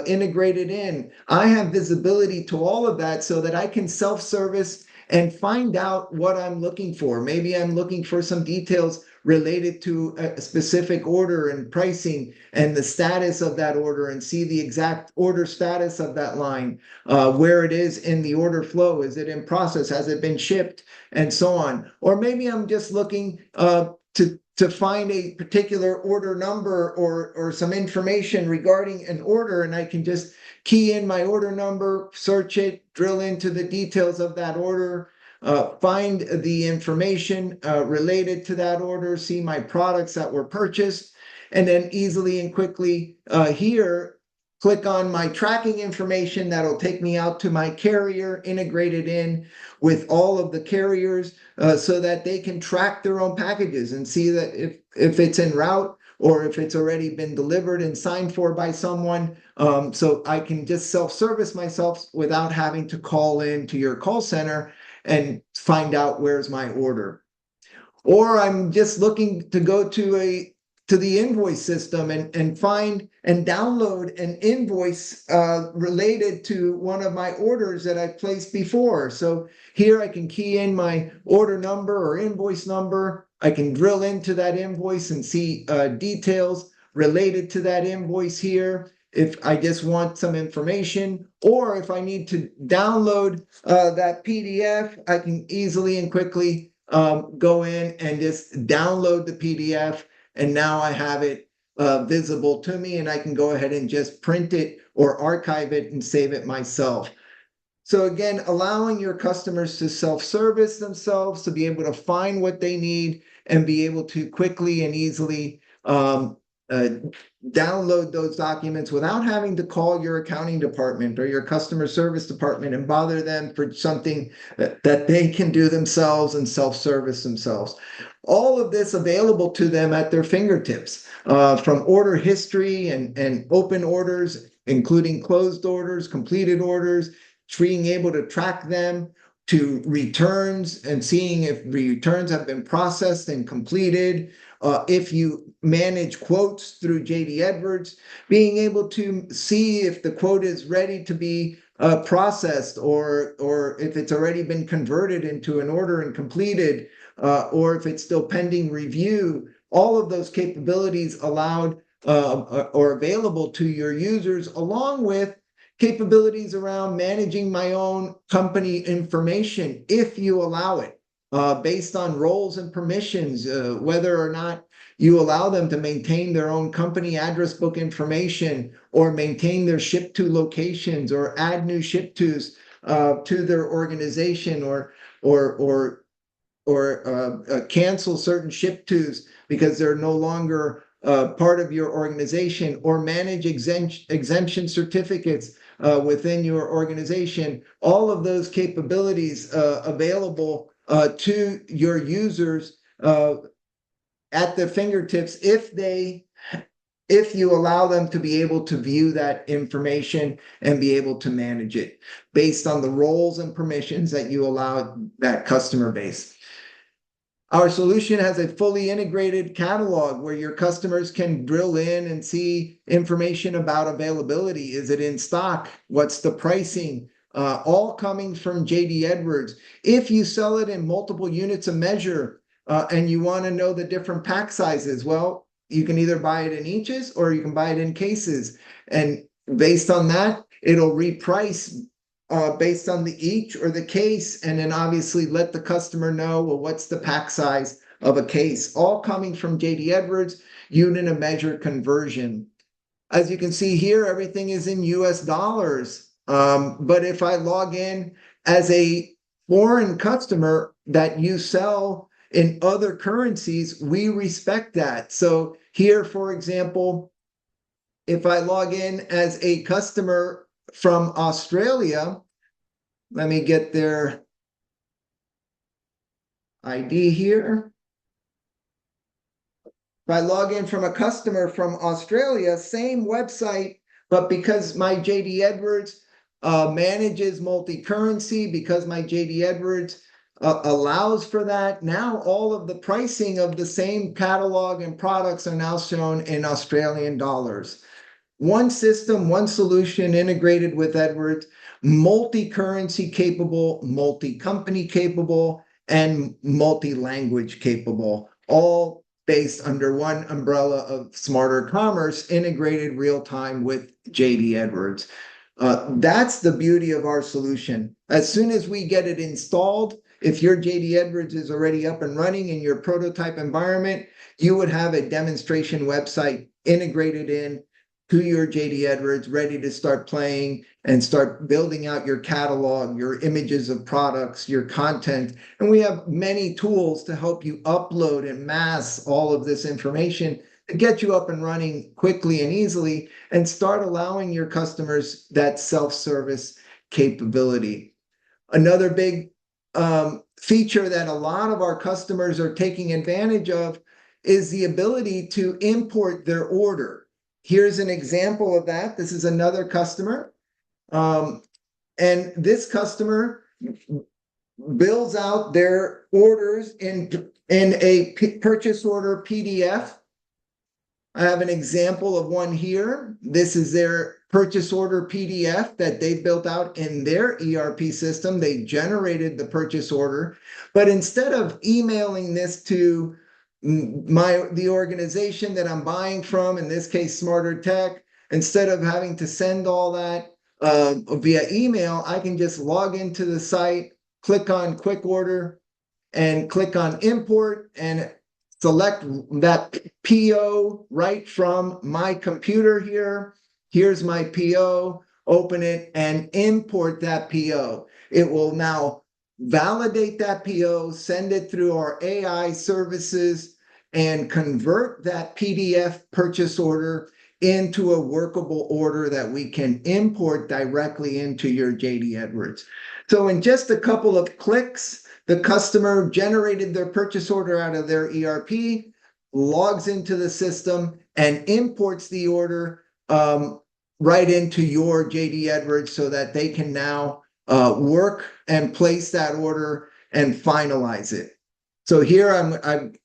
integrated in. I have visibility to all of that so that I can self-service and find out what I'm looking for. Maybe I'm looking for some details related to a specific order and pricing and the status of that order, and see the exact order status of that line, where it is in the order flow. Is it in process? Has it been shipped? And so on. Or maybe I'm just looking to find a particular order number or some information regarding an order, and I can just key in my order number, search it, drill into the details of that order, find the information related to that order, see my products that were purchased, and then easily and quickly here, click on my tracking information. That'll take me out to my carrier, integrated in with all of the carriers, so that they can track their own packages and see that if it's en route, or if it's already been delivered and signed for by someone. So I can just self-service myself without having to call in to your call center and find out where's my order. Or I'm just looking to go to the invoice system and find and download an invoice related to one of my orders that I placed before. So here I can key in my order number or invoice number. I can drill into that invoice and see details related to that invoice here, if I just want some information, or if I need to download that PDF, I can easily and quickly go in and just download the PDF. And now I have it visible to me, and I can go ahead and just print it or archive it and save it myself. So again, allowing your customers to self-service themselves, to be able to find what they need and be able to quickly and easily download those documents without having to call your accounting department or your customer service department and bother them for something that they can do themselves and self-service themselves. All of this available to them at their fingertips, from order history and open orders, including closed orders, completed orders, being able to track them, to returns and seeing if returns have been processed and completed. If you manage quotes through JD Edwards, being able to see if the quote is ready to be processed, or if it's already been converted into an order and completed, or if it's still pending review. All of those capabilities allowed or available to your users, along with capabilities around managing my own company information, if you allow it, based on roles and permissions, whether or not you allow them to maintain their own company address book information, or maintain their ship to locations, or add new ship tos to their organization, or cancel certain ship tos because they're no longer part of your organization, or manage exemption certificates within your organization. All of those capabilities available to your users at their fingertips, if you allow them to be able to view that information and be able to manage it based on the roles and permissions that you allow that customer base. Our solution has a fully integrated catalog where your customers can drill in and see information about availability. Is it in stock? What's the pricing? All coming from JD Edwards. If you sell it in multiple units of measure and you want to know the different pack sizes, well, you can either buy it in eaches or you can buy it in cases. And based on that, it'll reprice based on the each or the case, and then obviously let the customer know, well, what's the pack size of a case, all coming from JD Edwards, unit of measure conversion. As you can see here, everything is in US dollars. But if I log in as a foreign customer that you sell in other currencies, we respect that. So here, for example, if I log in as a customer from Australia, let me get their ID here. If I log in from a customer from Australia, same website, but because my JD Edwards manages multi-currency, because my JD Edwards allows for that, now all of the pricing of the same catalog and products are now shown in Australian dollars. One system, one solution integrated with Edwards, multi-currency capable, multi-company capable, and multi-language capable, all based under one umbrella of smarter commerce, integrated real time with JD Edwards. That's the beauty of our solution. As soon as we get it installed, if your JD Edwards is already up and running in your prototype environment, you would have a demonstration website integrated in to your JD Edwards, ready to start playing and start building out your catalog, your images of products, your content. And we have many tools to help you upload and mass all of this information to get you up and running quickly and easily and start allowing your customers that self-service capability. Another big feature that a lot of our customers are taking advantage of is the ability to import their order. Here's an example of that. This is another customer. And this customer builds out their orders in a purchase order PDF. I have an example of one here. This is their purchase order PDF that they built out in their ERP system. They generated the purchase order, but instead of emailing this to the organization that I'm buying from, in this case, Smarter Tech, instead of having to send all that via email, I can just log into the site, click on Quick Order, and click on Import, and select that PO right from my computer here. Here's my PO, open it, and import that PO. It will now validate that PO, send it through our AI services, and convert that PDF purchase order into a workable order that we can import directly into your JD Edwards. So in just a couple of clicks, the customer generated their purchase order out of their ERP, logs into the system, and imports the order right into your JD Edwards so that they can now work and place that order and finalize it. So here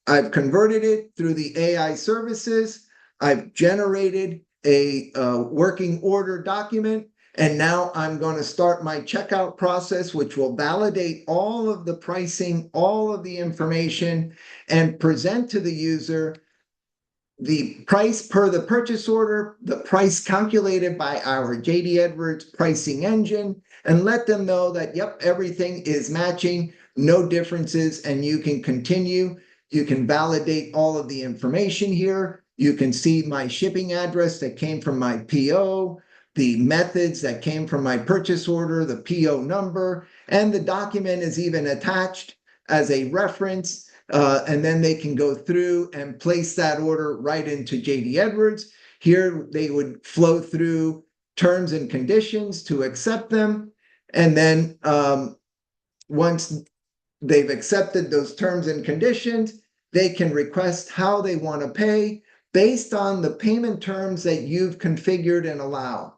I've converted it through the AI services. I've generated a working order document, and now I'm going to start my checkout process, which will validate all of the pricing, all of the information, and present to the user the price per the purchase order, the price calculated by our JD Edwards pricing engine, and let them know that, yep, everything is matching, no differences, and you can continue. You can validate all of the information here. You can see my shipping address that came from my PO, the methods that came from my purchase order, the PO number, and the document is even attached as a reference. And then they can go through and place that order right into JD Edwards. Here they would flow through terms and conditions to accept them. And then once they've accepted those terms and conditions, they can request how they want to pay based on the payment terms that you've configured and allow.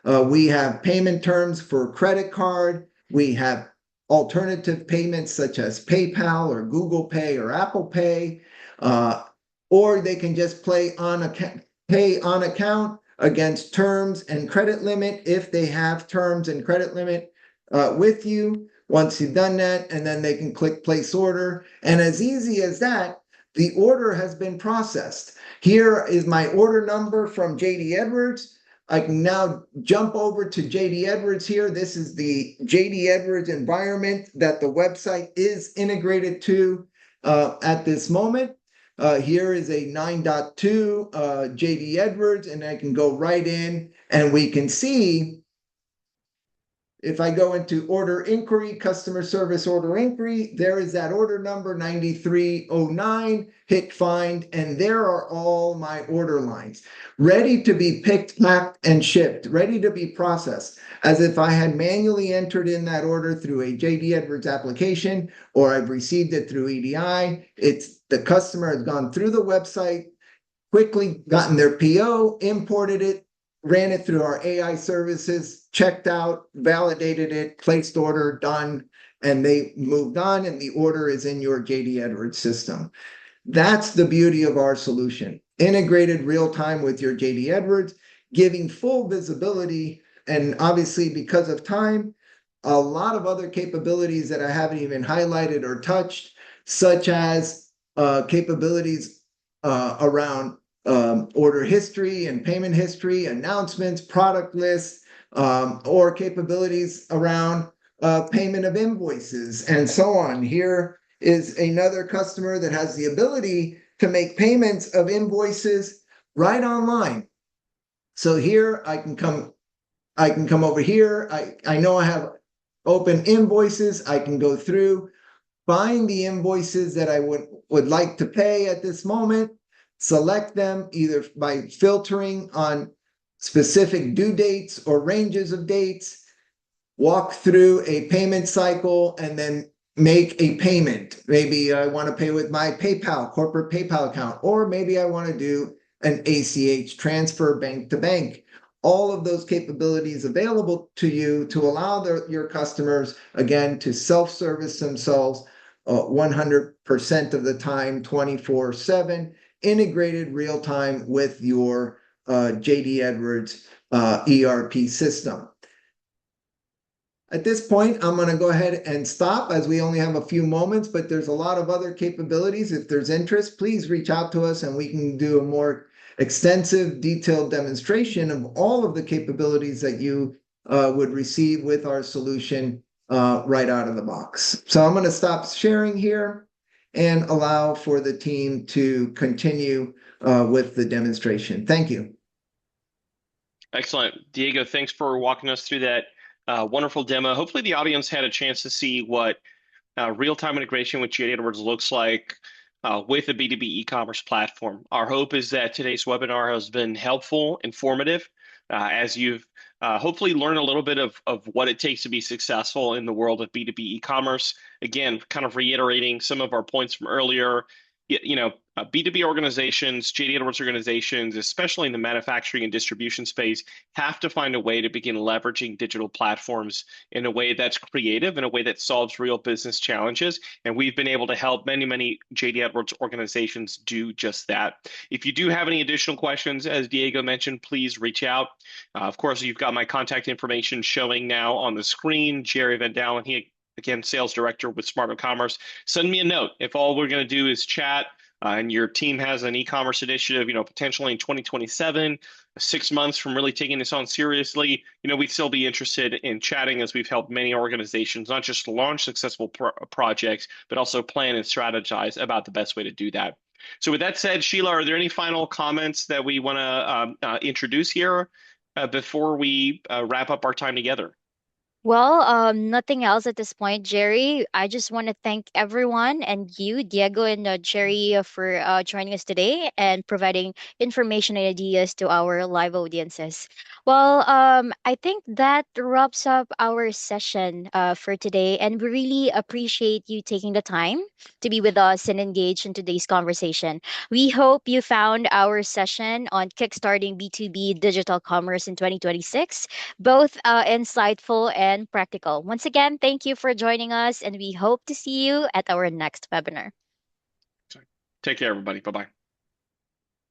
We have payment terms for credit card. We have alternative payments such as PayPal or Google Pay or Apple Pay, or they can just pay on account against terms and credit limit if they have terms and credit limit with you. Once you've done that, and then they can click place order. And as easy as that, the order has been processed. Here is my order number from JD Edwards. I can now jump over to JD Edwards here. This is the JD Edwards environment that the website is integrated to at this moment. Here is a 9.2 JD Edwards, and I can go right in and we can see If I go into order inquiry, customer service order inquiry, there is that order number 9309, hit find, and there are all my order lines ready to be picked, packed, and shipped, ready to be processed, as if I had manually entered in that order through a JD Edwards application, or I've received it through EDI. It's the customer has gone through the website, quickly gotten their PO, imported it, ran it through our AI services, checked out, validated it, placed order, done, and they moved on, and the order is in your JD Edwards system. That's the beauty of our solution. Integrated real time with your JD Edwards, giving full visibility. And obviously, because of time, a lot of other capabilities that I haven't even highlighted or touched, such as capabilities around order history and payment history, announcements, product lists, or capabilities around payment of invoices, and so on. Here is another customer that has the ability to make payments of invoices right online. So here I can come over here. I know I have open invoices. I can go through, find the invoices that I would like to pay at this moment, select them either by filtering on specific due dates or ranges of dates, walk through a payment cycle, and then make a payment. Maybe I want to pay with my PayPal, corporate PayPal account, or maybe I want to do an ACH transfer bank to bank. All of those capabilities available to you to allow your customers, again, to self-service themselves 100% of the time, 24/7, integrated real time with your JD Edwards ERP system. At this point, I'm going to go ahead and stop as we only have a few moments, but there's a lot of other capabilities. If there's interest, please reach out to us and we can do a more extensive, detailed demonstration of all of the capabilities that you would receive with our solution right out of the box. So I'm going to stop sharing here and allow for the team to continue with the demonstration. Thank you. Excellent. Diego, thanks for walking us through that wonderful demo. Hopefully the audience had a chance to see what real-time integration with JD Edwards looks like with a B2B e-commerce platform. Our hope is that today's webinar has been helpful, informative, as you've hopefully learned a little bit of what it takes to be successful in the world of B2B e-commerce. Again, kind of reiterating some of our points from earlier. B2B organizations, JD Edwards organizations, especially in the manufacturing and distribution space, have to find a way to begin leveraging digital platforms in a way that's creative, in a way that solves real business challenges. And we've been able to help many, many JD Edwards organizations do just that. If you do have any additional questions, as Diego mentioned, please reach out. Of course, you've got my contact information showing now on the screen. Jerry Van Dalen, he again, sales director with Smart Commerce. Send me a note if all we're going to do is chat and your team has an e-commerce initiative, potentially in 2027, 6 months from really taking this on seriously, we'd still be interested in chatting as we've helped many organizations not just launch successful projects, but also plan and strategize about the best way to do that. So with that said, Sheila, are there any final comments that we want to introduce here before we wrap up our time together? Well, nothing else at this point, Jerry. I just want to thank everyone and you, Diego and Jerry, for joining us today and providing information and ideas to our live audiences. Well, I think that wraps up our session for today, and we really appreciate you taking the time to be with us and engage in today's conversation. We hope you found our session on kickstarting B2B digital commerce in 2026 both insightful and practical. Once again, thank you for joining us, and we hope to see you at our next webinar. Take care, everybody. Bye-bye.